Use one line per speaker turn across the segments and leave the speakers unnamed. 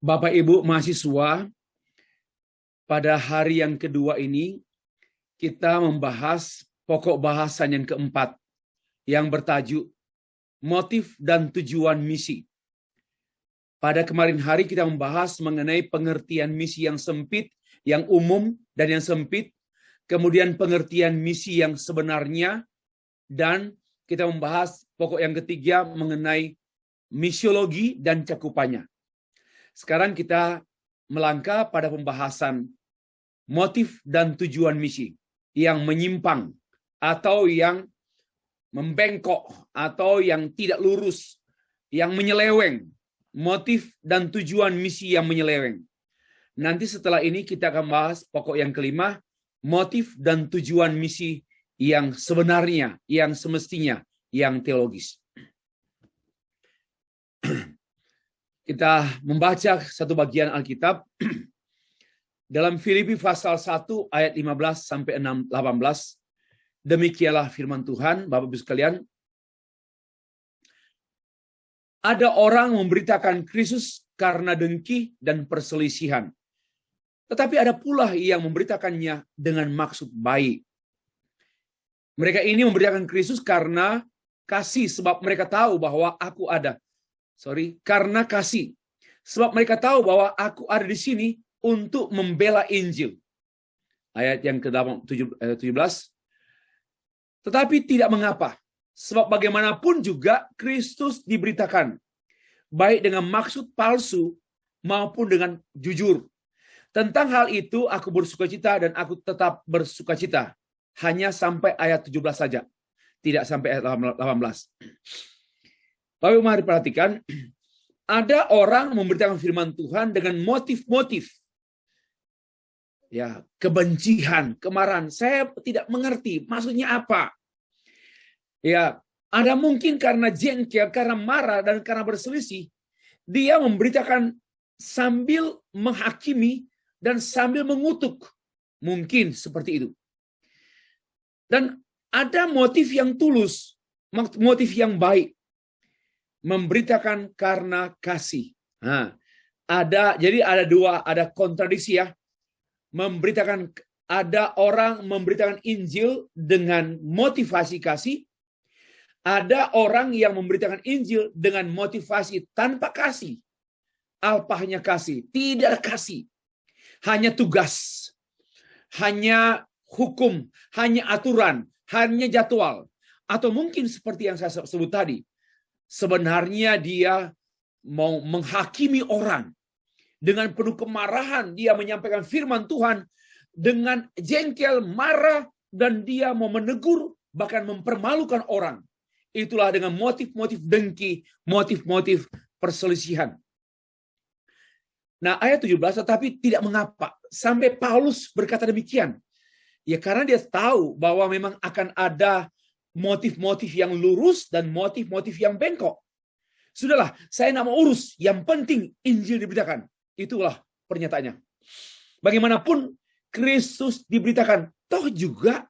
Bapak Ibu mahasiswa, pada hari yang kedua ini kita membahas pokok bahasan yang keempat yang bertajuk motif dan tujuan misi. Pada kemarin hari kita membahas mengenai pengertian misi yang sempit, yang umum dan yang sempit, kemudian pengertian misi yang sebenarnya, dan kita membahas pokok yang ketiga mengenai misiologi dan cakupannya. Sekarang kita melangkah pada pembahasan motif dan tujuan misi yang menyimpang atau yang membengkok atau yang tidak lurus, yang menyeleweng. Motif dan tujuan misi yang menyeleweng. Nanti setelah ini kita akan bahas pokok yang kelima, motif dan tujuan misi yang sebenarnya, yang semestinya, yang teologis. Kita membaca satu bagian Alkitab dalam Filipi pasal 1 ayat 15 sampai 18. Demikianlah firman Tuhan, Bapak Ibu sekalian. Ada orang memberitakan Kristus karena dengki dan perselisihan. Tetapi ada pula yang memberitakannya dengan maksud baik. Mereka ini memberitakan Kristus karena kasih, sebab mereka tahu bahwa aku ada. Karena kasih. Sebab mereka tahu bahwa aku ada di sini untuk membela Injil. Ayat yang ke-17. Tetapi tidak mengapa. Sebab bagaimanapun juga Kristus diberitakan. Baik dengan maksud palsu maupun dengan jujur. Tentang hal itu aku bersukacita dan aku tetap bersukacita. Hanya sampai ayat 17 saja. Tidak sampai ayat 18. Bapak mari perhatikan. Ada orang memberitakan firman Tuhan dengan motif-motif. Ya, kebencian, kemarahan. Saya tidak mengerti maksudnya apa. Ya, ada mungkin karena jengkel, karena marah, dan karena berselisih. Dia memberitakan sambil menghakimi dan sambil mengutuk. Mungkin seperti itu. Dan ada motif yang tulus, motif yang baik. Memberitakan karena kasih. Nah, jadi ada kontradiksi ya. Ada orang memberitakan Injil dengan motivasi kasih. Ada orang yang memberitakan Injil dengan motivasi tanpa kasih. Alpahnya kasih, tidak ada kasih. Hanya tugas, hanya hukum, hanya aturan, hanya jadwal. Atau mungkin seperti yang saya sebut tadi. Sebenarnya dia mau menghakimi orang. Dengan penuh kemarahan dia menyampaikan firman Tuhan. Dengan jengkel, marah, dan dia mau menegur, bahkan mempermalukan orang. Itulah dengan motif-motif dengki, motif-motif perselisihan. Nah, ayat 17, tetapi tidak mengapa. Sampai Paulus berkata demikian. Ya karena dia tahu bahwa memang akan ada motif-motif yang lurus dan motif-motif yang bengkok. Sudahlah, saya tidak mau urus. Yang penting Injil diberitakan. Itulah pernyataannya. Bagaimanapun Kristus diberitakan. Toh juga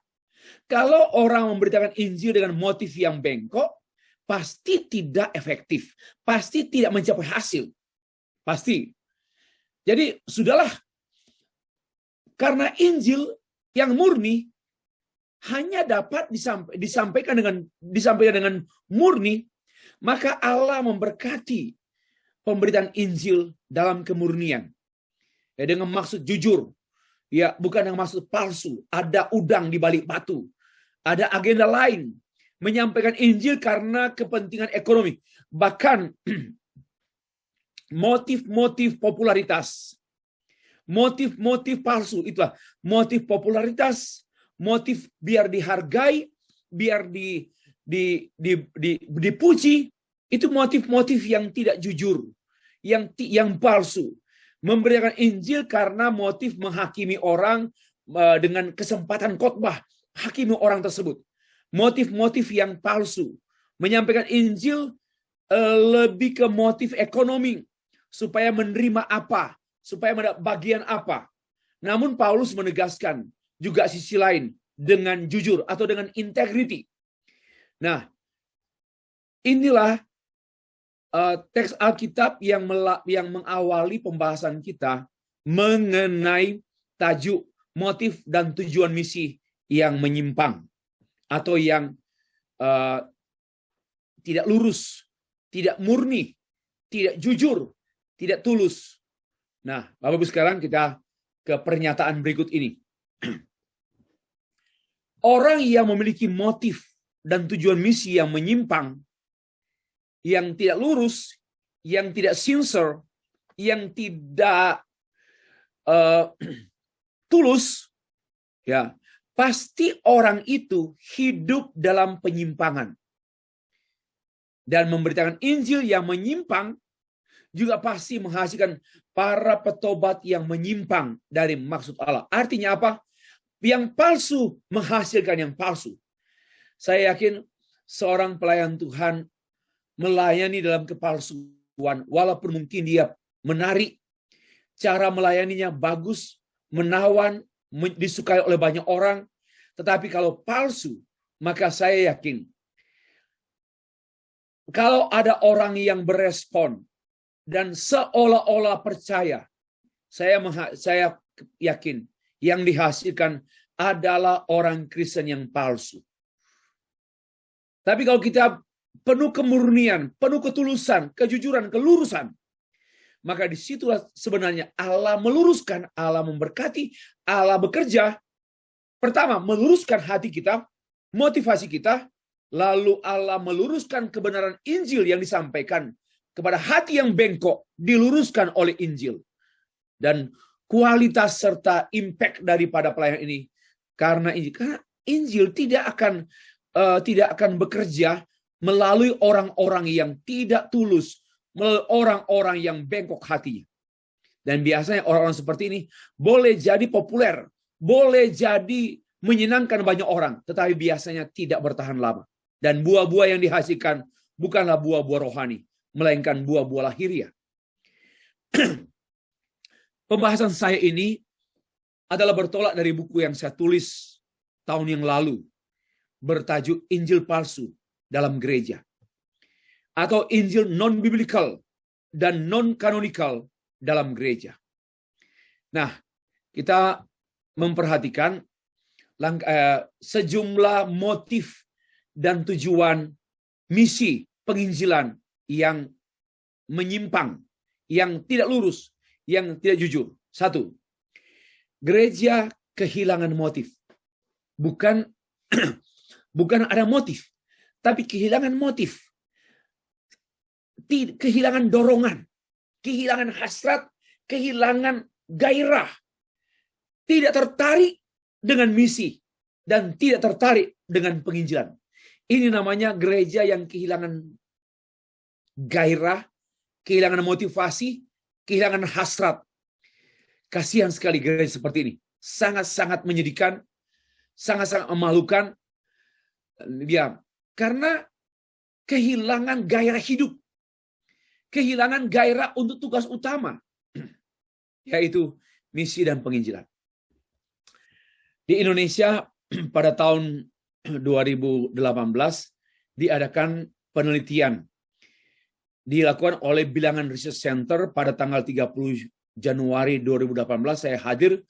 kalau orang memberitakan Injil dengan motif yang bengkok, pasti tidak efektif. Pasti tidak mencapai hasil. Pasti. Jadi sudahlah. Karena Injil yang murni hanya dapat disampaikan dengan murni, maka Allah memberkati pemberitaan Injil dalam kemurnian. Ya, dengan maksud jujur. Ya, bukan dengan maksud palsu. Ada udang di balik batu. Ada agenda lain. Menyampaikan Injil karena kepentingan ekonomi. Bahkan motif-motif popularitas. Motif-motif palsu. Itulah motif popularitas. Motif biar dihargai. Biar dipuji. Itu motif-motif yang tidak jujur. Yang palsu. Memberitakan Injil karena motif menghakimi orang dengan kesempatan khotbah. Hakimi orang tersebut. Motif-motif yang palsu. Menyampaikan Injil lebih ke motif ekonomi. Supaya menerima apa. Supaya mendapat bagian apa. Namun Paulus menegaskan juga sisi lain. Dengan jujur atau dengan integriti. Nah, inilah teks Alkitab yang mengawali pembahasan kita mengenai tajuk, motif, dan tujuan misi yang menyimpang atau yang tidak lurus, tidak murni, tidak jujur, tidak tulus. Nah, Bapak Ibu sekarang kita ke pernyataan berikut ini. Orang yang memiliki motif dan tujuan misi yang menyimpang, yang tidak lurus, yang tidak sincere, yang tidak tulus, ya pasti orang itu hidup dalam penyimpangan. Dan memberitakan Injil yang menyimpang juga pasti menghasilkan para petobat yang menyimpang dari maksud Allah. Artinya apa? Yang palsu menghasilkan yang palsu. Saya yakin seorang pelayan Tuhan melayani dalam kepalsuan, walaupun mungkin dia menarik, cara melayaninya bagus, menawan, disukai oleh banyak orang, tetapi kalau palsu, maka saya yakin kalau ada orang yang berespon dan seolah-olah percaya, saya yakin yang dihasilkan adalah orang Kristen yang palsu. Tapi kalau kita penuh kemurnian, penuh ketulusan, kejujuran, kelurusan, maka disitulah sebenarnya Allah meluruskan, Allah memberkati, Allah bekerja. Pertama, meluruskan hati kita, motivasi kita, lalu Allah meluruskan kebenaran Injil yang disampaikan kepada hati yang bengkok, diluruskan oleh Injil. Dan kualitas serta impact daripada pelayanan ini karena Injil tidak akan bekerja melalui orang-orang yang tidak tulus, melalui orang-orang yang bengkok hatinya. Dan biasanya orang-orang seperti ini boleh jadi populer, boleh jadi menyenangkan banyak orang, tetapi biasanya tidak bertahan lama. Dan buah-buah yang dihasilkan bukanlah buah-buah rohani, melainkan buah-buah lahiriah. Pembahasan saya ini adalah bertolak dari buku yang saya tulis tahun yang lalu, bertajuk Injil Palsu dalam Gereja, atau Injil non-biblical dan non-canonical dalam gereja. Nah, kita memperhatikan sejumlah motif dan tujuan misi penginjilan yang menyimpang, yang tidak lurus, yang tidak jujur. Satu, gereja kehilangan motif. Bukan ada motif, tapi kehilangan motif. Kehilangan dorongan, kehilangan hasrat, kehilangan gairah. Tidak tertarik dengan misi dan tidak tertarik dengan penginjilan. Ini namanya gereja yang kehilangan gairah, kehilangan motivasi, kehilangan hasrat. Kasihan sekali gereja seperti ini. Sangat-sangat menyedihkan, sangat-sangat memalukan. Dia karena kehilangan gairah hidup. Kehilangan gairah untuk tugas utama, yaitu misi dan penginjilan. Di Indonesia pada tahun 2018 diadakan penelitian dilakukan oleh Bilangan Research Center pada tanggal 30 Januari 2018. Saya hadir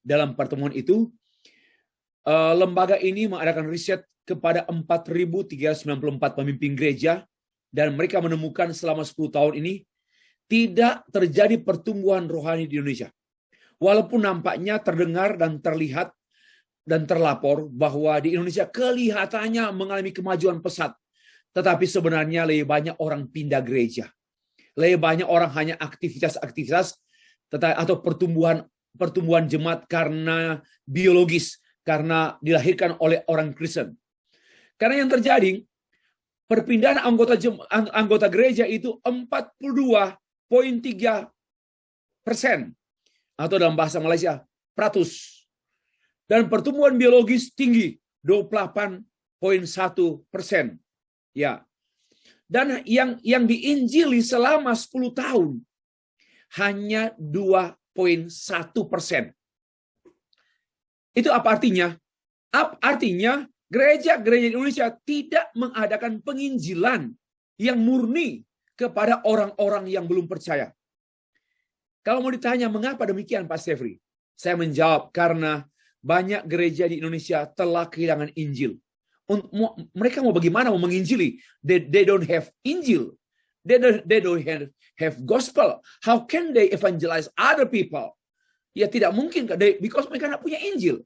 dalam pertemuan itu. Lembaga ini mengadakan riset kepada 4.394 pemimpin gereja dan mereka menemukan selama 10 tahun ini tidak terjadi pertumbuhan rohani di Indonesia. Walaupun nampaknya terdengar dan terlihat dan terlapor bahwa di Indonesia kelihatannya mengalami kemajuan pesat. Tetapi sebenarnya lebih banyak orang pindah gereja. Lebih banyak orang hanya aktivitas-aktivitas atau pertumbuhan jemaat karena biologis, karena dilahirkan oleh orang Kristen. Karena yang terjadi, perpindahan anggota gereja itu 42,3%. Atau dalam bahasa Malaysia, peratus. Dan pertumbuhan biologis tinggi 28,1%. Ya. Dan yang diinjili selama 10 tahun hanya 2,1%. Itu apa artinya? Artinya gereja-gereja Indonesia tidak mengadakan penginjilan yang murni, kepada orang-orang yang belum percaya. Kalau mau ditanya mengapa demikian Pak Sefri, saya menjawab karena banyak gereja di Indonesia telah kehilangan Injil. Mereka mau bagaimana mau menginjili? They don't have Injil. They don't have gospel. How can they evangelize other people? Ya tidak mungkin, because mereka tidak punya Injil.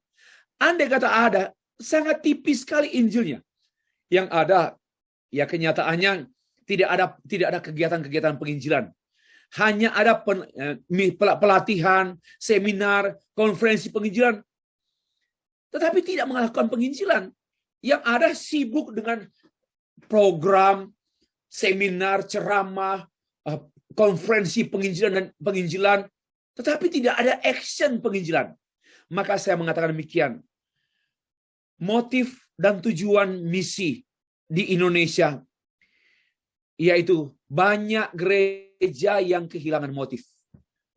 Andai kata ada, sangat tipis sekali Injilnya. Yang ada, ya kenyataannya tidak ada kegiatan-kegiatan penginjilan. Hanya ada pelatihan, seminar, konferensi penginjilan. Tetapi tidak melakukan penginjilan. Yang ada sibuk dengan program, seminar, ceramah, konferensi penginjilan dan penginjilan. Tetapi tidak ada action penginjilan. Maka saya mengatakan demikian. Motif dan tujuan misi di Indonesia, yaitu banyak gereja yang kehilangan motif,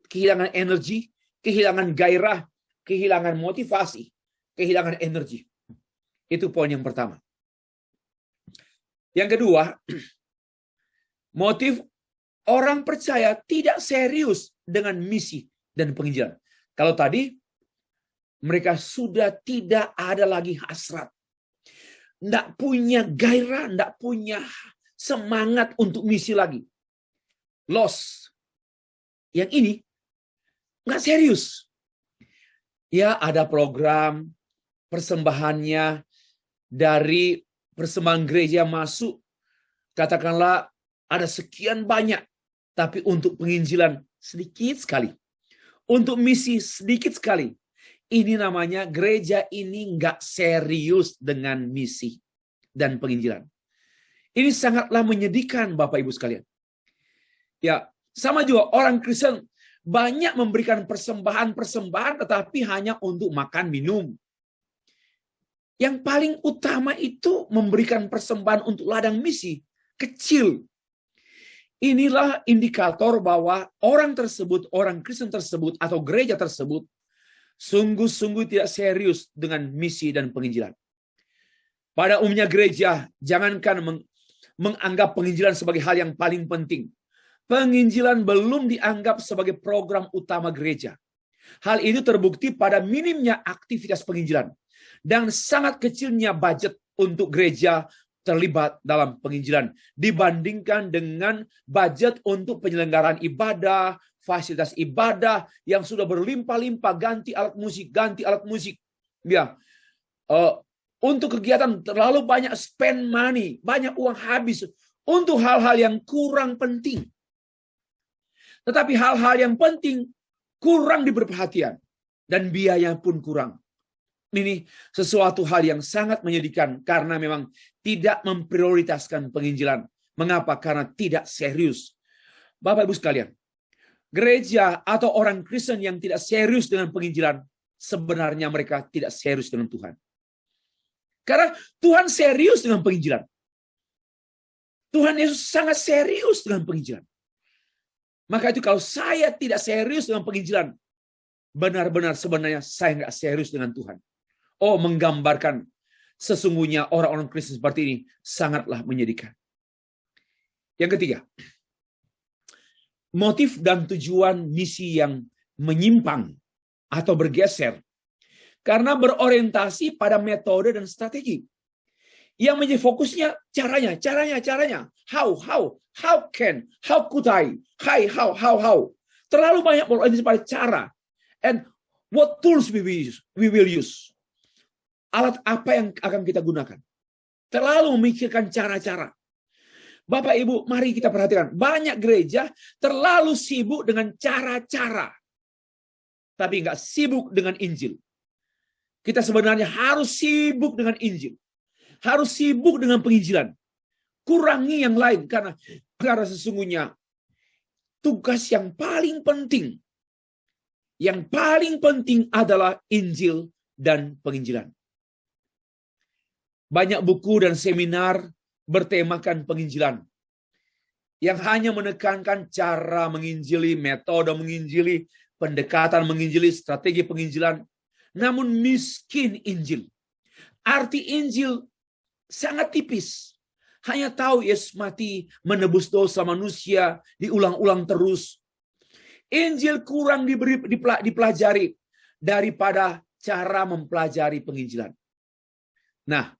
kehilangan energi, kehilangan gairah, kehilangan motivasi, kehilangan energi. Itu poin yang pertama. Yang kedua, motif orang percaya tidak serius dengan misi dan penginjilan. Kalau tadi, mereka sudah tidak ada lagi hasrat. Tidak punya gairah, tidak punya semangat untuk misi lagi. Lost. Yang ini nggak serius. Ya ada program persembahannya dari persembahan gereja masuk, katakanlah ada sekian banyak, tapi untuk penginjilan sedikit sekali. Untuk misi sedikit sekali. Ini namanya gereja ini nggak serius dengan misi dan penginjilan. Ini sangatlah menyedihkan Bapak Ibu sekalian. Ya, sama juga orang Kristen banyak memberikan persembahan-persembahan tetapi hanya untuk makan minum. Yang paling utama itu memberikan persembahan untuk ladang misi kecil. Inilah indikator bahwa orang tersebut, orang Kristen tersebut atau gereja tersebut sungguh-sungguh tidak serius dengan misi dan penginjilan. Pada umumnya gereja jangankan menganggap penginjilan sebagai hal yang paling penting. Penginjilan belum dianggap sebagai program utama gereja. Hal itu terbukti pada minimnya aktivitas penginjilan dan sangat kecilnya budget untuk gereja terlibat dalam penginjilan dibandingkan dengan budget untuk penyelenggaraan ibadah, fasilitas ibadah yang sudah berlimpah-limpah, ganti alat musik. Ya, untuk kegiatan terlalu banyak spend money, banyak uang habis untuk hal-hal yang kurang penting. Tetapi hal-hal yang penting kurang diberi perhatian dan biaya pun kurang. Ini sesuatu hal yang sangat menyedihkan karena memang tidak memprioritaskan penginjilan. Mengapa? Karena tidak serius. Bapak Ibu sekalian, gereja atau orang Kristen yang tidak serius dengan penginjilan, sebenarnya mereka tidak serius dengan Tuhan. Karena Tuhan serius dengan penginjilan. Tuhan Yesus sangat serius dengan penginjilan. Maka itu kalau saya tidak serius dengan penginjilan, benar-benar sebenarnya saya nggak serius dengan Tuhan. Oh, menggambarkan sesungguhnya orang-orang Kristen seperti ini sangatlah menyedihkan. Yang ketiga, motif dan tujuan misi yang menyimpang atau bergeser karena berorientasi pada metode dan strategi. Yang menjadi fokusnya caranya. How could I? How. Terlalu banyak berorientasi pada cara. And what tools we will use. Alat apa yang akan kita gunakan. Terlalu memikirkan cara-cara. Bapak Ibu, mari kita perhatikan. Banyak gereja terlalu sibuk dengan cara-cara. Tapi nggak sibuk dengan Injil. Kita sebenarnya harus sibuk dengan Injil. Harus sibuk dengan penginjilan. Kurangi yang lain. Karena sesungguhnya tugas yang paling penting. Yang paling penting adalah Injil dan penginjilan. Banyak buku dan seminar bertemakan penginjilan. Yang hanya menekankan cara menginjili, metode menginjili, pendekatan menginjili, strategi penginjilan. Namun miskin Injil. Arti Injil sangat tipis. hanya tahu Yesus mati menebus dosa manusia, diulang-ulang terus. Injil kurang dipelajari daripada cara mempelajari penginjilan. Nah,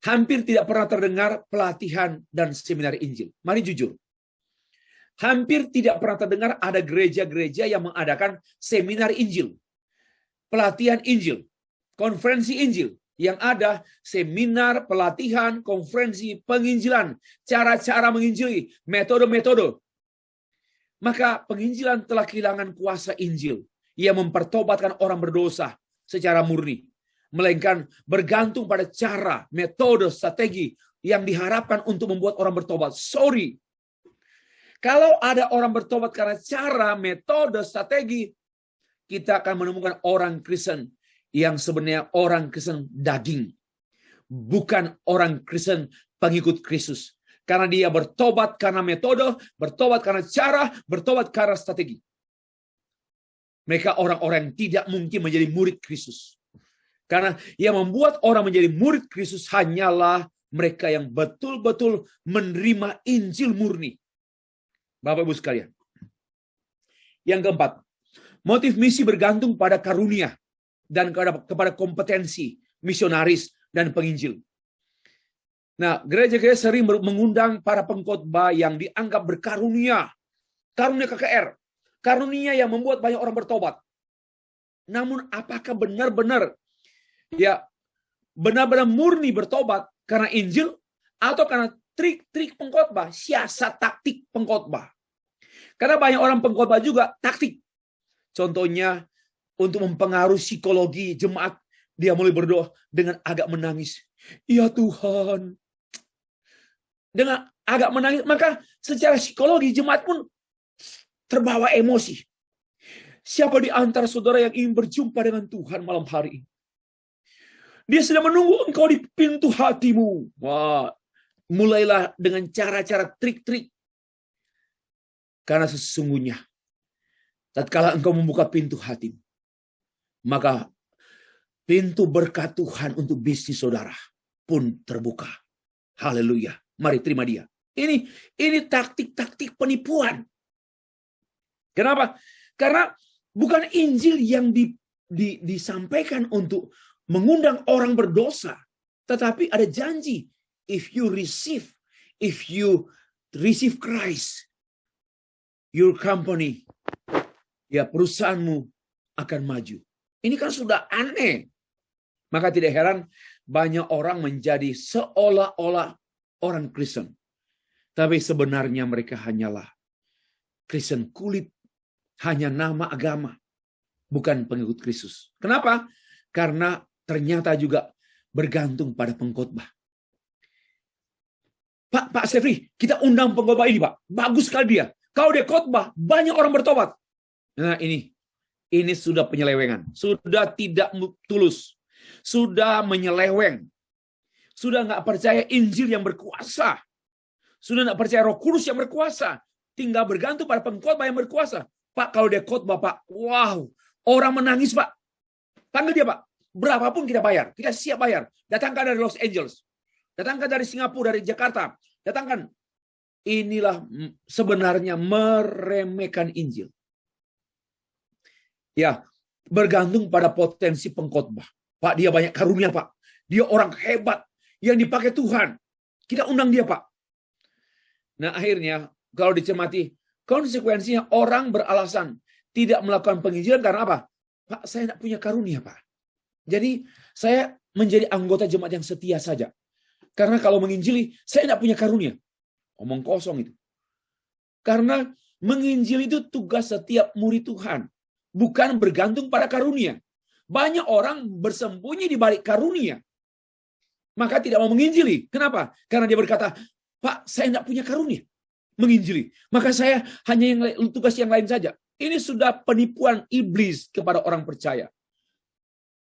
hampir tidak pernah terdengar pelatihan dan seminar Injil. Mari jujur. Hampir tidak pernah terdengar ada gereja-gereja yang mengadakan seminar Injil, pelatihan Injil, konferensi Injil. Yang ada seminar, pelatihan, konferensi, penginjilan, cara-cara menginjili, metode-metode. Maka penginjilan telah kehilangan kuasa Injil yang mempertobatkan orang berdosa secara murni. Melainkan bergantung pada cara, metode, strategi yang diharapkan untuk membuat orang bertobat. Sorry. Kalau ada orang bertobat karena cara, metode, strategi, kita akan menemukan orang Kristen yang sebenarnya orang Kristen daging. Bukan orang Kristen pengikut Kristus. Karena dia bertobat karena metode, bertobat karena cara, bertobat karena strategi. Mereka orang-orang yang tidak mungkin menjadi murid Kristus. Karena yang membuat orang menjadi murid Kristus hanyalah mereka yang betul-betul menerima Injil murni. Bapak Ibu sekalian. Yang keempat, motif misi bergantung pada karunia dan kepada kompetensi misionaris dan penginjil. Nah, gereja-gereja sering mengundang para pengkhotbah yang dianggap berkarunia. Karunia KKR. Karunia yang membuat banyak orang bertobat. Namun apakah benar-benar murni bertobat karena Injil atau karena trik-trik pengkhotbah, siasat taktik pengkhotbah? Karena banyak orang pengkhotbah juga taktik. Contohnya untuk mempengaruhi psikologi jemaat, dia mulai berdoa dengan agak menangis. Ya Tuhan. Dengan agak menangis, maka secara psikologi jemaat pun terbawa emosi. Siapa di antara saudara yang ingin berjumpa dengan Tuhan malam hari ini? Dia sedang menunggu engkau di pintu hatimu. Wah, mulailah dengan cara-cara trik-trik. Karena sesungguhnya, tatkala engkau membuka pintu hatimu, maka pintu berkat Tuhan untuk bisnis saudara pun terbuka. Haleluya. Mari terima dia. Ini taktik-taktik penipuan. Kenapa? Karena bukan Injil yang disampaikan untuk mengundang orang berdosa, tetapi ada janji. If you receive Christ, your company, perusahaanmu akan maju. Ini kan sudah aneh. Maka tidak heran banyak orang menjadi seolah-olah orang Kristen. Tapi sebenarnya mereka hanyalah Kristen kulit. Hanya nama agama. Bukan pengikut Kristus. Kenapa? Karena ternyata juga bergantung pada pengkhotbah. Pak Sefri, kita undang pengkhotbah ini, Pak. Bagus sekali dia. Kalau dia khotbah, banyak orang bertobat. Nah ini sudah penyelewengan. Sudah tidak tulus. Sudah menyeleweng. Sudah nggak percaya Injil yang berkuasa. Sudah nggak percaya Roh Kudus yang berkuasa. Tinggal bergantung pada pengkhotbah yang berkuasa. Pak, kalau dia khotbah, Pak, wow, orang menangis, Pak. Panggil dia, Pak. Berapapun kita bayar. Kita siap bayar. Datangkan dari Los Angeles. Datangkan dari Singapura, dari Jakarta. Datangkan. Inilah sebenarnya meremehkan Injil. Ya, bergantung pada potensi pengkhotbah. Pak, dia banyak karunia, Pak. Dia orang hebat yang dipakai Tuhan. Kita undang dia, Pak. Nah, akhirnya kalau dicermati, konsekuensinya orang beralasan tidak melakukan penginjilan karena apa? Pak, saya tidak punya karunia, Pak. Jadi, saya menjadi anggota jemaat yang setia saja. Karena kalau menginjili, saya tidak punya karunia. Omong kosong itu. Karena menginjili itu tugas setiap murid Tuhan. Bukan bergantung pada karunia. Banyak orang bersembunyi di balik karunia. Maka tidak mau menginjili. Kenapa? Karena dia berkata, Pak, saya tidak punya karunia menginjili. Maka saya hanya tugas yang lain saja. Ini sudah penipuan iblis kepada orang percaya.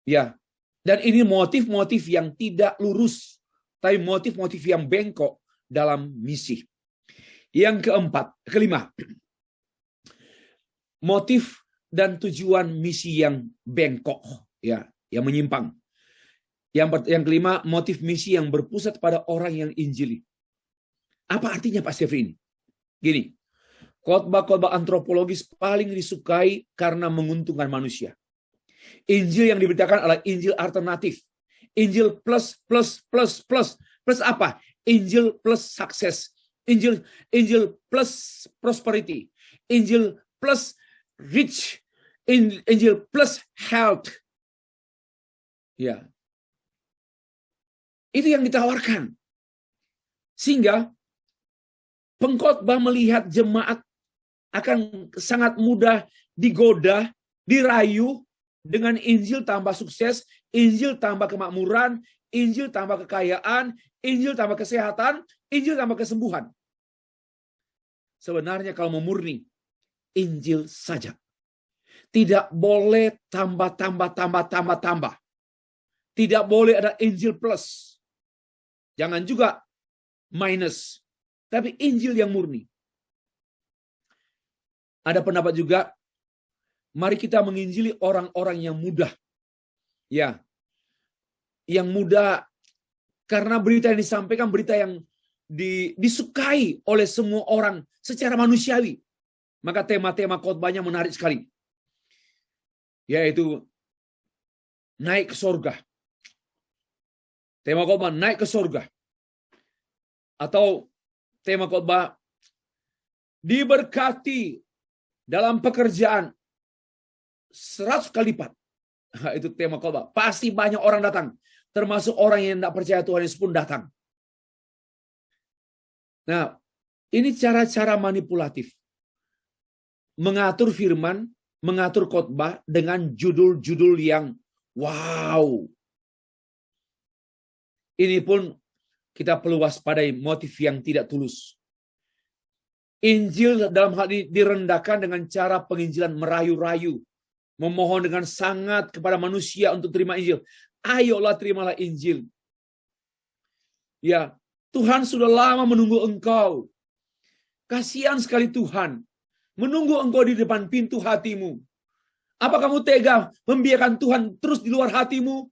Ya. Dan ini motif-motif yang tidak lurus. Tapi motif-motif yang bengkok dalam misi. Yang kelima. Motif dan tujuan misi yang bengkok. Ya, yang menyimpang. Yang kelima, motif misi yang berpusat pada orang yang injili. Apa artinya Pak Stefri ini? Gini, khotbah-khotbah antropologis paling disukai karena menguntungkan manusia. Injil yang diberitakan adalah Injil alternatif. Injil plus apa? Injil plus sukses. Injil plus prosperity. Injil plus rich. Injil plus health. Ya. Itu yang ditawarkan. Sehingga pengkhotbah melihat jemaat akan sangat mudah digoda, dirayu dengan Injil tambah sukses, Injil tambah kemakmuran, Injil tambah kekayaan, Injil tambah kesehatan, Injil tambah kesembuhan. Sebenarnya kalau mau murni, Injil saja. Tidak boleh tambah. Tidak boleh ada Injil plus. Jangan juga minus. Tapi Injil yang murni. Ada pendapat juga, mari kita menginjili orang-orang yang mudah. Ya. Yang mudah karena berita yang disampaikan, berita yang disukai oleh semua orang secara manusiawi. Maka tema-tema khotbahnya menarik sekali. Yaitu naik ke surga. Tema khotbah naik ke surga. Atau tema khotbah diberkati dalam pekerjaan 100 kali lipat. Nah, itu tema khotbah. Pasti banyak orang datang. Termasuk orang yang tidak percaya Tuhan Yesus pun datang. Nah, ini cara-cara manipulatif. Mengatur firman, mengatur khotbah dengan judul-judul yang wow. Ini pun kita perlu waspadai motif yang tidak tulus. Injil dalam hal ini direndahkan dengan cara penginjilan merayu-rayu. Memohon dengan sangat kepada manusia untuk terima Injil. Ayolah terimalah Injil. Ya, Tuhan sudah lama menunggu engkau. Kasihan sekali Tuhan. Menunggu engkau di depan pintu hatimu. Apa kamu tega membiarkan Tuhan terus di luar hatimu?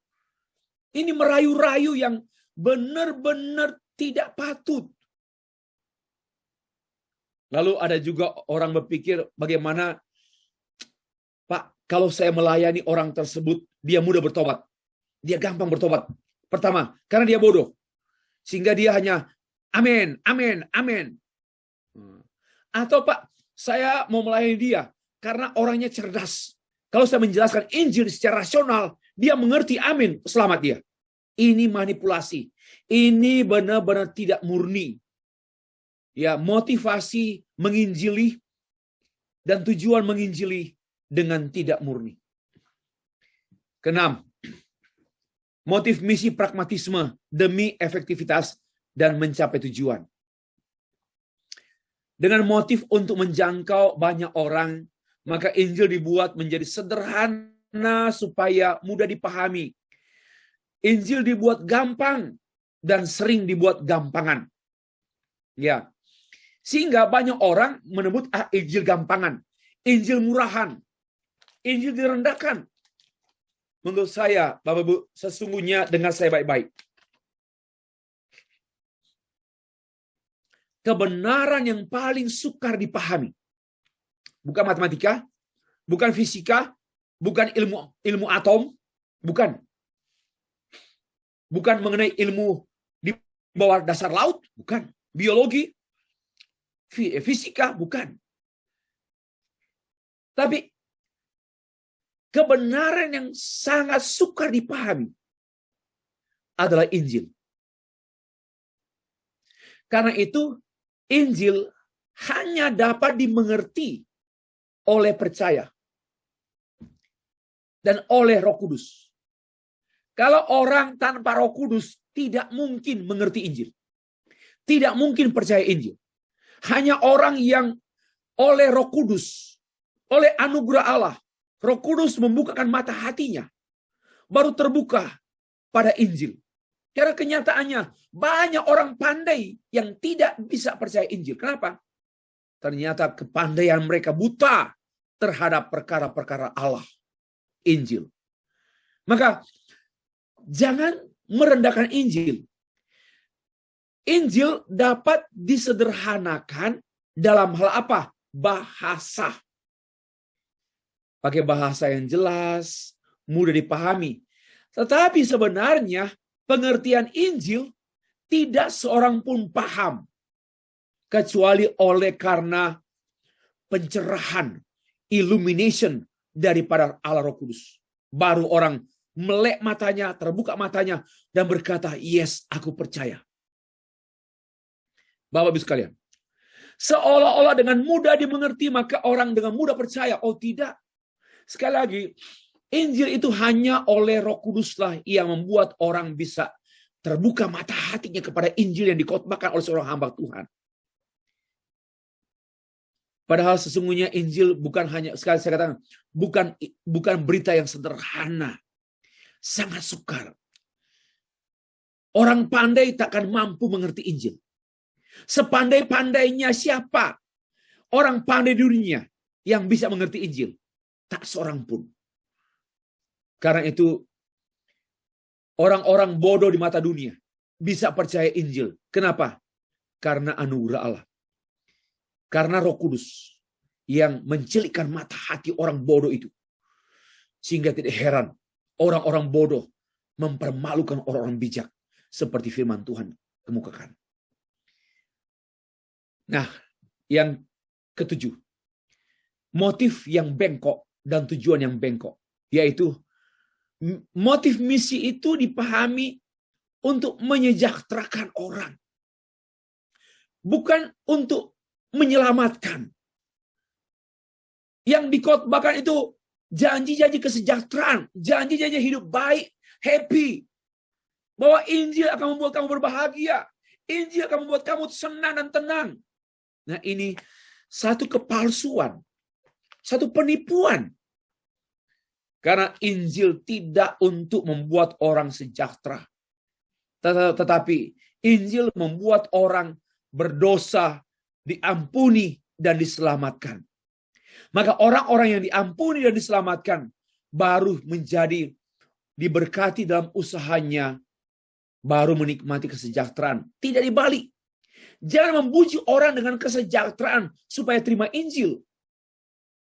Ini merayu-rayu yang benar-benar tidak patut. Lalu ada juga orang berpikir bagaimana, Pak, kalau saya melayani orang tersebut, dia mudah bertobat. Dia gampang bertobat. Pertama, karena dia bodoh. Sehingga dia hanya amin, amin, amin. Atau Pak, saya mau melayani dia karena orangnya cerdas. Kalau saya menjelaskan Injil secara rasional, dia mengerti amin, selamat dia. Ini manipulasi. Ini benar-benar tidak murni. Ya, motivasi menginjili dan tujuan menginjili dengan tidak murni. Keenam, motif misi pragmatisme demi efektivitas dan mencapai tujuan. Dengan motif untuk menjangkau banyak orang, maka Injil dibuat menjadi sederhana supaya mudah dipahami. Injil dibuat gampang dan sering dibuat gampangan. Ya. Sehingga banyak orang menyebut Injil gampangan, Injil murahan, Injil direndahkan. Menurut saya, Bapak Ibu, sesungguhnya dengar saya baik-baik. Kebenaran yang paling sukar dipahami. Bukan matematika, bukan fisika, bukan ilmu atom, bukan. Bukan mengenai ilmu di bawah dasar laut, bukan. Biologi, fisika, bukan. Tapi kebenaran yang sangat sukar dipahami adalah Injil. Karena itu, Injil hanya dapat dimengerti oleh percaya dan oleh Roh Kudus. Kalau orang tanpa Roh Kudus tidak mungkin mengerti Injil. Tidak mungkin percaya Injil. Hanya orang yang oleh Roh Kudus, oleh anugerah Allah, Roh Kudus membukakan mata hatinya, baru terbuka pada Injil. Karena kenyataannya banyak orang pandai yang tidak bisa percaya Injil. Kenapa? Ternyata kepandaian mereka buta terhadap perkara-perkara Allah, Injil. Maka jangan merendahkan Injil. Injil dapat disederhanakan dalam hal apa? Bahasa. Pakai bahasa yang jelas, mudah dipahami. Tetapi sebenarnya pengertian Injil tidak seorang pun paham. Kecuali oleh karena pencerahan, illumination daripada Allah Roh Kudus. Baru orang melek matanya, terbuka matanya, dan berkata, yes, aku percaya. Bapak Ibu sekalian, seolah-olah dengan mudah dimengerti, maka orang dengan mudah percaya. Oh tidak. Sekali lagi, Injil itu hanya oleh Roh Kuduslah yang membuat orang bisa terbuka mata hatinya kepada Injil yang dikhotbahkan oleh seorang hamba Tuhan. Padahal sesungguhnya Injil bukan hanya, sekali saya katakan, bukan berita yang sederhana. Sangat sukar. Orang pandai takkan mampu mengerti Injil. Sepandai-pandainya siapa orang pandai di dunia yang bisa mengerti Injil? Tak seorang pun. Karena itu orang-orang bodoh di mata dunia bisa percaya Injil. Kenapa? Karena anugerah Allah. Karena Roh Kudus yang mencelikkan mata hati orang bodoh itu. Sehingga tidak heran orang-orang bodoh mempermalukan orang-orang bijak. Seperti firman Tuhan kemukakan. Nah, yang ketujuh. Motif yang bengkok dan tujuan yang bengkok. Yaitu motif misi itu dipahami untuk menyejahterakan orang. Bukan untuk menyelamatkan. Yang dikhotbahkan itu janji-janji kesejahteraan, janji-janji hidup baik, happy. Bahwa Injil akan membuat kamu berbahagia. Injil akan membuat kamu senang dan tenang. Nah, ini satu kepalsuan, satu penipuan. Karena Injil tidak untuk membuat orang sejahtera. Tetapi Injil membuat orang berdosa, diampuni, dan diselamatkan. Maka orang-orang yang diampuni dan diselamatkan baru menjadi diberkati dalam usahanya, baru menikmati kesejahteraan. Tidak dibalik. Jangan membujuk orang dengan kesejahteraan supaya terima Injil.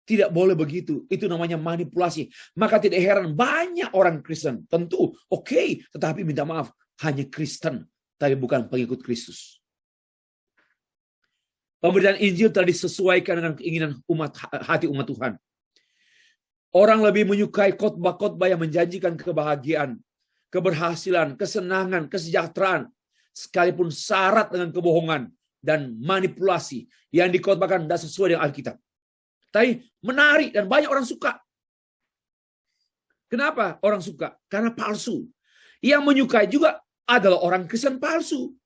Tidak boleh begitu. Itu namanya manipulasi. Maka tidak heran banyak orang Kristen. Tentu, oke, tetapi minta maaf, hanya Kristen, tapi bukan pengikut Kristus. Pemberitaan Injil telah disesuaikan dengan keinginan hati umat Tuhan. Orang lebih menyukai khotbah-khotbah yang menjanjikan kebahagiaan, keberhasilan, kesenangan, kesejahteraan, sekalipun syarat dengan kebohongan dan manipulasi yang dikhotbahkan tidak sesuai dengan Alkitab. Tapi menarik dan banyak orang suka. Kenapa orang suka? Karena palsu. Yang menyukai juga adalah orang Kristen palsu.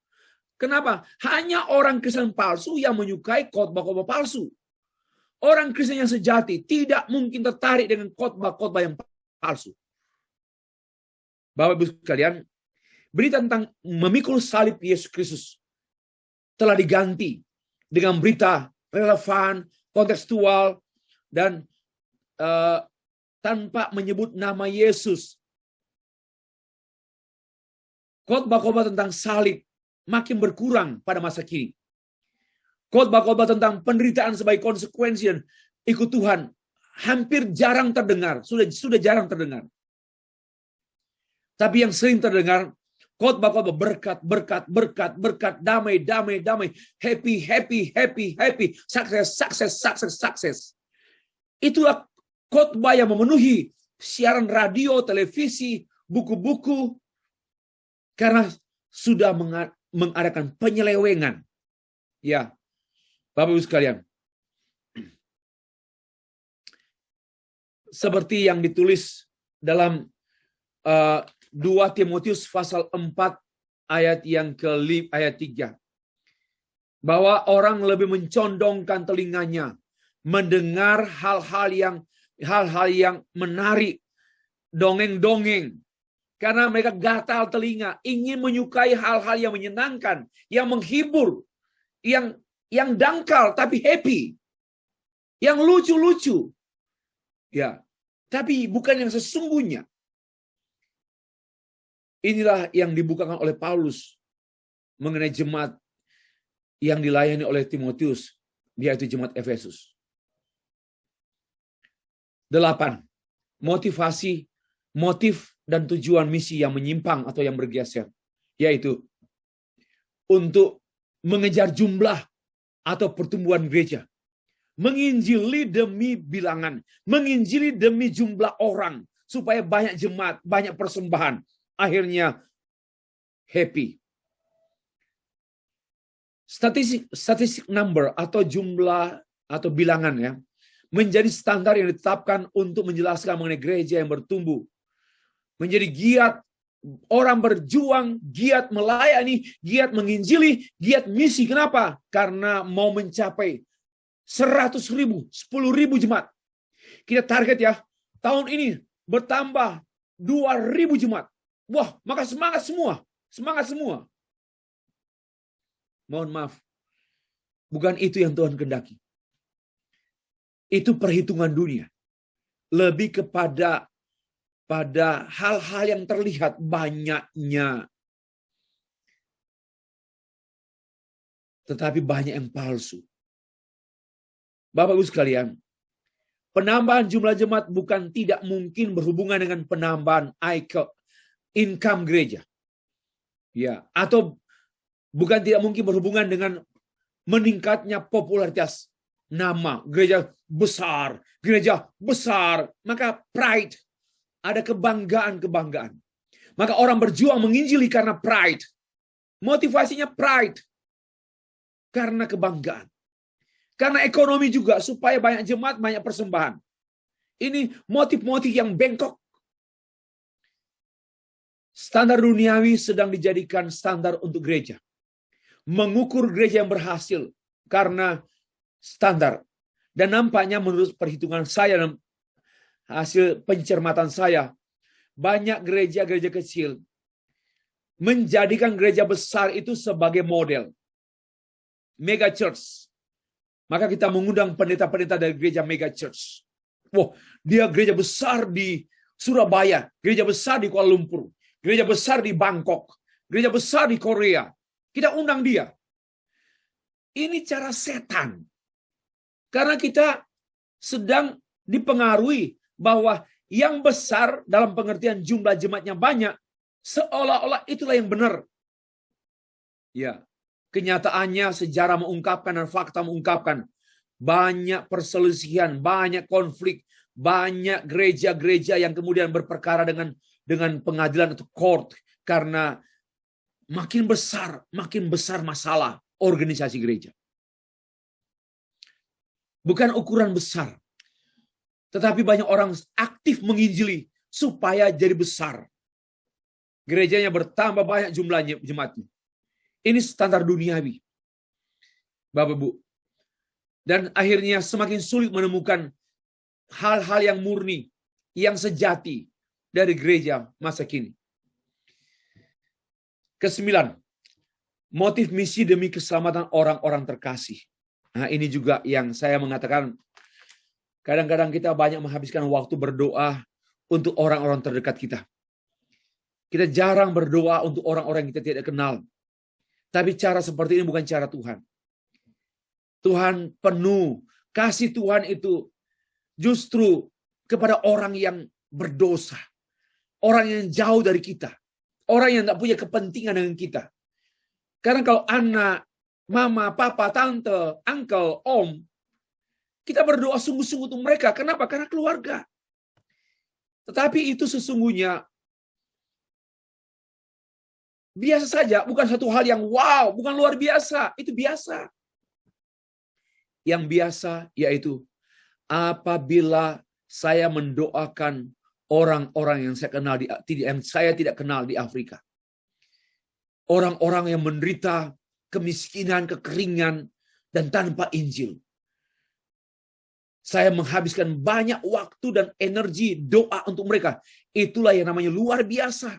Kenapa? Hanya orang Kristen palsu yang menyukai khotbah-khotbah palsu. Orang Kristen yang sejati tidak mungkin tertarik dengan khotbah-khotbah yang palsu. Bapak Ibu sekalian, berita tentang memikul salib Yesus Kristus telah diganti dengan berita relevan, kontekstual, dan tanpa menyebut nama Yesus. Khotbah-khotbah tentang salib makin berkurang pada masa kini. Khotbah-khotbah tentang penderitaan sebagai konsekuensi dan ikut Tuhan hampir jarang terdengar, sudah jarang terdengar. Tapi yang sering terdengar khotbah-khotbah berkat, berkat, berkat, berkat, damai, damai, damai, happy, happy, happy, happy, sukses, sukses, sukses, sukses. Itulah khotbah yang memenuhi siaran radio, televisi, buku-buku, karena sudah mengadakan penyelewengan. Ya, Bapak Ibu sekalian. Seperti yang ditulis dalam 2 Timotius pasal 4 ayat yang ayat 3. Bahwa orang lebih mencondongkan telinganya mendengar hal-hal yang menarik, dongeng-dongeng. Karena mereka gatal telinga, ingin menyukai hal-hal yang menyenangkan, yang menghibur, yang dangkal tapi happy, yang lucu-lucu. Ya, tapi bukan yang sesungguhnya. Inilah yang dibukakan oleh Paulus mengenai jemaat yang dilayani oleh Timotius, yaitu jemaat Efesus. 8. Motif dan tujuan misi yang menyimpang atau yang bergeser, yaitu untuk mengejar jumlah atau pertumbuhan gereja. Menginjili demi bilangan, menginjili demi jumlah orang, supaya banyak jemaat, banyak persembahan. Akhirnya happy. Statistik number atau jumlah atau bilangan ya, menjadi standar yang ditetapkan untuk menjelaskan mengenai gereja yang bertumbuh. Menjadi giat, orang berjuang, giat melayani, giat menginjili, giat misi. Kenapa? Karena mau mencapai 100.000, 10.000 jemaat. Kita target ya, tahun ini bertambah 2.000 jemaat. Wah, maka semangat semua. Semangat semua. Mohon maaf, bukan itu yang Tuhan kehendaki. Itu perhitungan dunia. Lebih kepada hal-hal yang terlihat banyaknya. Tetapi banyak yang palsu. Bapak Ibu sekalian, penambahan jumlah jemaat bukan tidak mungkin berhubungan dengan penambahan income gereja. Ya, atau bukan tidak mungkin berhubungan dengan meningkatnya popularitas nama gereja besar, maka pride, ada kebanggaan. Maka orang berjuang menginjili karena pride. Motivasinya pride. Karena kebanggaan. Karena ekonomi juga, supaya banyak jemaat, banyak persembahan. Ini motif-motif yang bengkok. Standar duniawi sedang dijadikan standar untuk gereja. Mengukur gereja yang berhasil karena standar. Dan nampaknya menurut perhitungan saya dan hasil pencermatan saya, banyak gereja-gereja kecil menjadikan gereja besar itu sebagai model. Mega church. Maka kita mengundang pendeta-pendeta dari gereja mega church. Wah, dia gereja besar di Surabaya, gereja besar di Kuala Lumpur, gereja besar di Bangkok, gereja besar di Korea. Kita undang dia. Ini cara setan. Karena kita sedang dipengaruhi bahwa yang besar dalam pengertian jumlah jemaatnya banyak, seolah-olah itulah yang benar. Ya, kenyataannya sejarah mengungkapkan dan fakta mengungkapkan banyak perselisihan, banyak konflik, banyak gereja-gereja yang kemudian berperkara dengan pengadilan atau court karena makin besar masalah organisasi gereja. Bukan ukuran besar, tetapi banyak orang aktif menginjili supaya jadi besar. Gerejanya bertambah banyak jumlahnya jemaatnya. Ini standar duniawi, Bapak Ibu. Dan akhirnya semakin sulit menemukan hal-hal yang murni, yang sejati dari gereja masa kini. Kesembilan, motif misi demi keselamatan orang-orang terkasih. Nah, ini juga yang saya mengatakan, kadang-kadang kita banyak menghabiskan waktu berdoa untuk orang-orang terdekat kita. Kita jarang berdoa untuk orang-orang yang kita tidak kenal. Tapi cara seperti ini bukan cara Tuhan. Tuhan penuh, kasih Tuhan itu justru kepada orang yang berdosa. Orang yang jauh dari kita. Orang yang tidak punya kepentingan dengan kita. Karena kalau anak, mama, papa, tante, uncle, om, kita berdoa sungguh-sungguh untuk mereka. Kenapa? Karena keluarga. Tetapi itu sesungguhnya biasa saja, bukan satu hal yang wow, bukan luar biasa, itu biasa. Yang biasa yaitu apabila saya mendoakan orang-orang yang saya tidak kenal di Afrika. Orang-orang yang menderita kemiskinan, kekeringan, dan tanpa Injil. Saya menghabiskan banyak waktu dan energi doa untuk mereka. Itulah yang namanya luar biasa.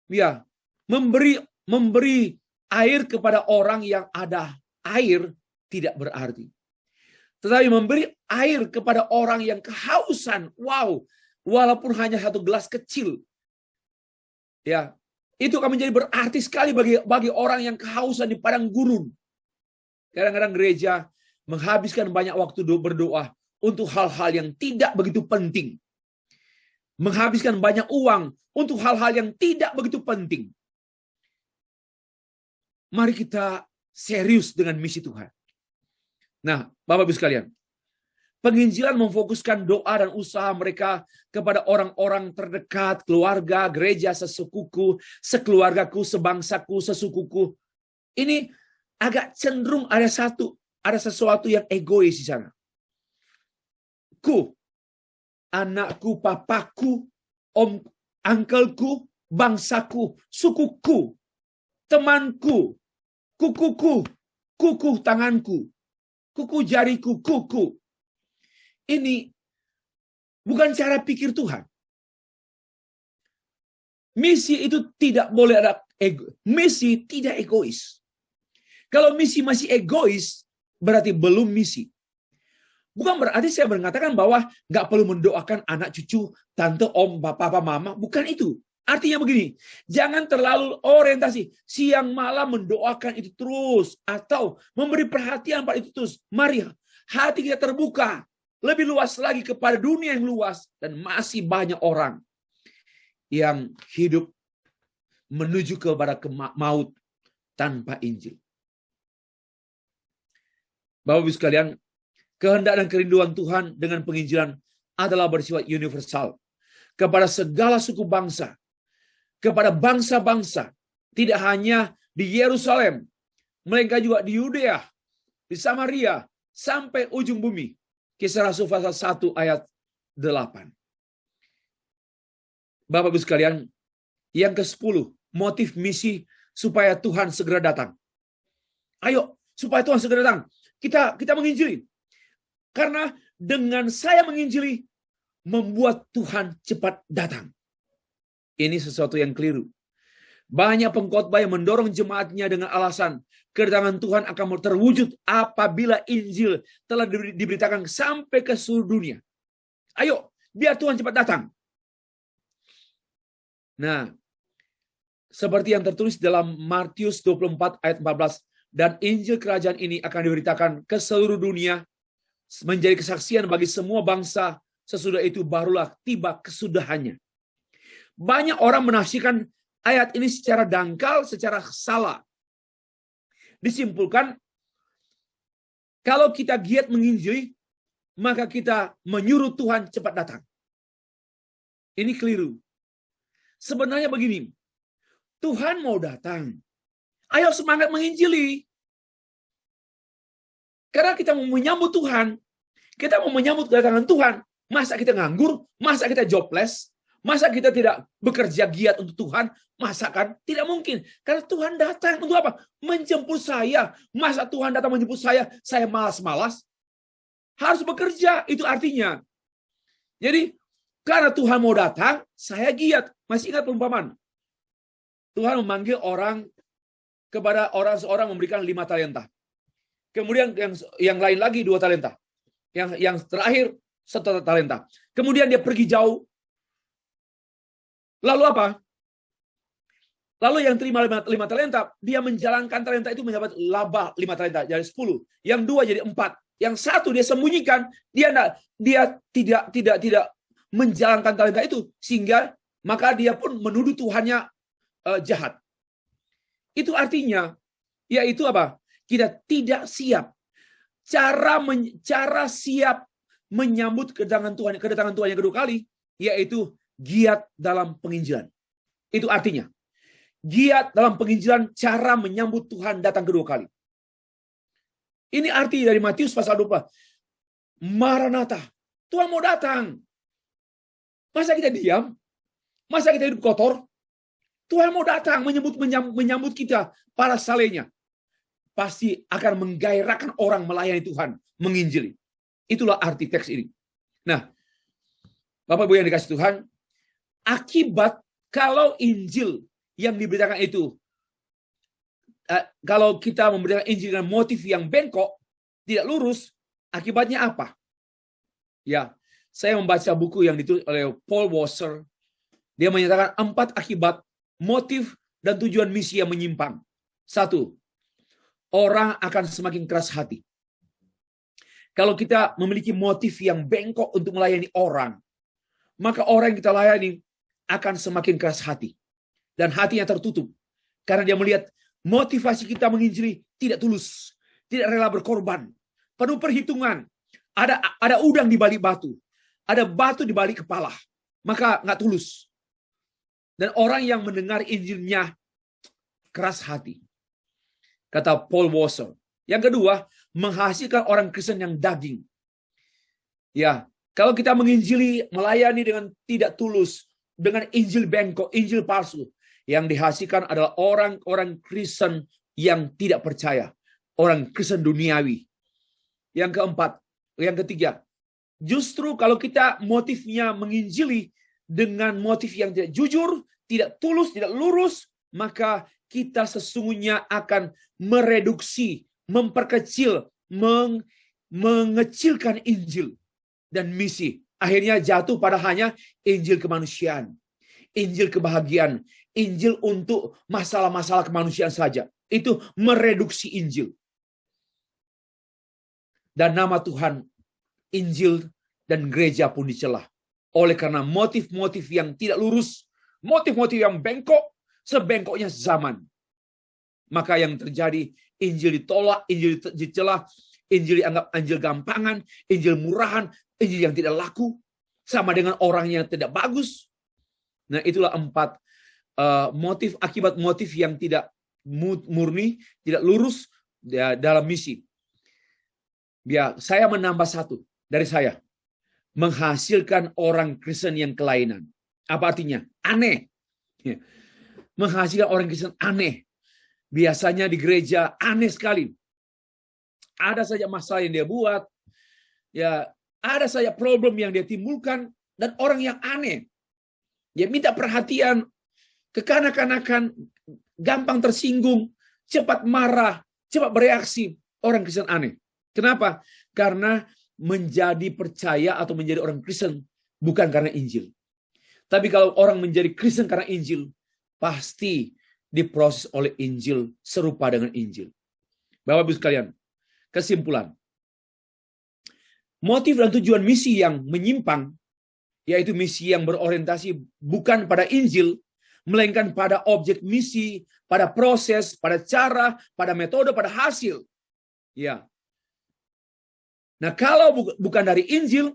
Ya, memberi air kepada orang yang ada air tidak berarti. Tetapi memberi air kepada orang yang kehausan, wow, walaupun hanya satu gelas kecil, Ya, itu akan menjadi berarti sekali bagi orang yang kehausan di padang gurun. Kadang-kadang gereja menghabiskan banyak waktu berdoa untuk hal-hal yang tidak begitu penting. Menghabiskan banyak uang untuk hal-hal yang tidak begitu penting. Mari kita serius dengan misi Tuhan. Nah, Bapak Ibu sekalian, penginjilan memfokuskan doa dan usaha mereka kepada orang-orang terdekat, keluarga, gereja, sesukuku, sekeluargaku, sebangsaku, sesukuku. Ini agak cenderung ada sesuatu yang egois di sana. Anakku, papaku, angkelku, bangsaku, sukuku, temanku, kuku tanganku, kuku jariku, kuku. Ini bukan cara pikir Tuhan. Misi itu tidak boleh ada misi tidak egois. Kalau misi masih egois, berarti belum misi. Bukan berarti saya mengatakan bahwa nggak perlu mendoakan anak cucu, tante, om, papa, mama. Bukan itu. Artinya begini, jangan terlalu orientasi. Siang malam mendoakan itu terus. Atau memberi perhatian pada itu terus. Mari hati kita terbuka. Lebih luas lagi kepada dunia yang luas. Dan masih banyak orang yang hidup menuju kepada maut tanpa Injil. Bapak-Ibu sekalian, kehendak dan kerinduan Tuhan dengan penginjilan adalah bersifat universal. Kepada segala suku bangsa, kepada bangsa-bangsa, tidak hanya di Yerusalem, melainkan juga di Yudea, di Samaria, sampai ujung bumi. Kisah Rasul pasal 1 ayat 8. Bapak-Ibu sekalian, yang ke-10, motif misi supaya Tuhan segera datang. Ayo, supaya Tuhan segera datang. Kita menginjili. Karena dengan saya menginjili, membuat Tuhan cepat datang. Ini sesuatu yang keliru. Banyak pengkhotbah yang mendorong jemaatnya dengan alasan kedatangan Tuhan akan terwujud apabila Injil telah diberitakan sampai ke seluruh dunia. Ayo, biar Tuhan cepat datang. Nah, seperti yang tertulis dalam Matius 24 ayat 14, dan Injil kerajaan ini akan diberitakan ke seluruh dunia menjadi kesaksian bagi semua bangsa, sesudah itu barulah tiba kesudahannya. Banyak orang menafsirkan ayat ini secara dangkal, secara salah. Disimpulkan, kalau kita giat menginjili, maka kita menyuruh Tuhan cepat datang. Ini keliru. Sebenarnya begini, Tuhan mau datang. Ayo semangat menginjili. Karena kita mau menyambut Tuhan. Kita mau menyambut kedatangan Tuhan. Masa kita nganggur? Masa kita jobless? Masa kita tidak bekerja giat untuk Tuhan? Masa kan? Tidak mungkin. Karena Tuhan datang untuk apa? Menjemput saya. Masa Tuhan datang menjemput saya malas-malas? Harus bekerja. Itu artinya. Jadi, karena Tuhan mau datang, saya giat. Masih ingat perumpamaan? Tuhan memanggil orang kepada seorang memberikan 5 talenta. Kemudian yang lain lagi 2 talenta. Yang terakhir 1 talenta. Kemudian dia pergi jauh. Lalu apa? Lalu yang terima 5 talenta, dia menjalankan talenta itu mendapat laba 5 talenta jadi 10. Yang 2 jadi 4. Yang 1 dia sembunyikan, dia tidak menjalankan talenta itu, sehingga maka dia pun menuduh Tuhannya jahat. Itu artinya yaitu apa? Kita tidak siap. Cara siap menyambut kedatangan Tuhan yang kedua kali yaitu giat dalam penginjilan. Itu artinya giat dalam penginjilan, cara menyambut Tuhan datang kedua kali. Ini arti dari Matius pasal 24. Maranatha, Tuhan mau datang. Masa kita diam? Masa kita hidup kotor? Tuhan mau datang menyambut kita para salehnya. Pasti akan menggairahkan orang melayani Tuhan, menginjili. Itulah arti teks ini. Nah, Bapak Ibu yang dikasih Tuhan, akibat kalau Injil yang diberitakan itu, kalau kita memberitakan Injil dengan motif yang bengkok, tidak lurus, akibatnya apa? Ya, saya membaca buku yang ditulis oleh Paul Washer. Dia menyatakan 4 akibat motif dan tujuan misi yang menyimpang. Satu, orang akan semakin keras hati. Kalau kita memiliki motif yang bengkok untuk melayani orang, maka orang yang kita layani akan semakin keras hati. Dan hatinya tertutup. Karena dia melihat motivasi kita menginjili tidak tulus. Tidak rela berkorban. Penuh perhitungan. Ada udang di balik batu. Ada batu di balik kepala. Maka nggak tulus. Dan orang yang mendengar Injilnya keras hati. Kata Paul Wasser. Yang kedua, menghasilkan orang Kristen yang daging. Ya, kalau kita menginjili, melayani dengan tidak tulus, dengan Injil bengkok, Injil palsu, yang dihasilkan adalah orang-orang Kristen yang tidak percaya. Orang Kristen duniawi. Yang keempat, yang ketiga, justru kalau kita motifnya menginjili dengan motif yang tidak jujur, tidak tulus, tidak lurus, maka kita sesungguhnya akan mereduksi, memperkecil, mengecilkan Injil dan misi. Akhirnya jatuh pada hanya Injil kemanusiaan, Injil kebahagiaan, Injil untuk masalah-masalah kemanusiaan saja. Itu mereduksi Injil. Dan nama Tuhan, Injil dan gereja pun dicela. Oleh karena motif-motif yang tidak lurus, motif-motif yang bengkok, sebengkoknya zaman. Maka yang terjadi, Injil ditolak, Injil dicela, Injil dianggap Injil gampangan, Injil murahan, Injil yang tidak laku, sama dengan orang yang tidak bagus. Nah, itulah 4 motif akibat motif yang tidak murni, tidak lurus dalam misi. Biar saya menambah 1 dari saya. Menghasilkan orang Kristen yang kelainan. Apa artinya? Aneh. Menghasilkan orang Kristen aneh. Biasanya di gereja aneh sekali. Ada saja masalah yang dia buat. Ya, ada saja problem yang dia timbulkan. Dan orang yang aneh. Dia minta perhatian. Kekanak-kanakan. Gampang tersinggung. Cepat marah. Cepat bereaksi. Orang Kristen aneh. Kenapa? Karena menjadi percaya atau menjadi orang Kristen bukan karena Injil. Tapi kalau orang menjadi Kristen karena Injil, pasti diproses oleh Injil serupa dengan Injil. Bapak-Ibu sekalian, kesimpulan. Motif dan tujuan misi yang menyimpang, yaitu misi yang berorientasi bukan pada Injil, melainkan pada objek misi, pada proses, pada cara, pada metode, pada hasil. Ya. Nah, kalau bukan dari Injil,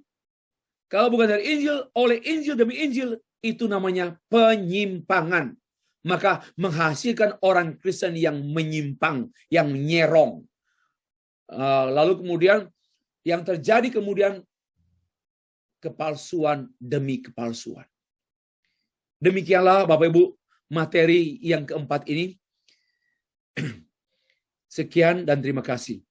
oleh Injil demi Injil, itu namanya penyimpangan. Maka menghasilkan orang Kristen yang menyimpang, yang nyerong. Lalu kemudian, yang terjadi kemudian, kepalsuan demi kepalsuan. Demikianlah Bapak Ibu, materi yang keempat ini. Sekian dan terima kasih.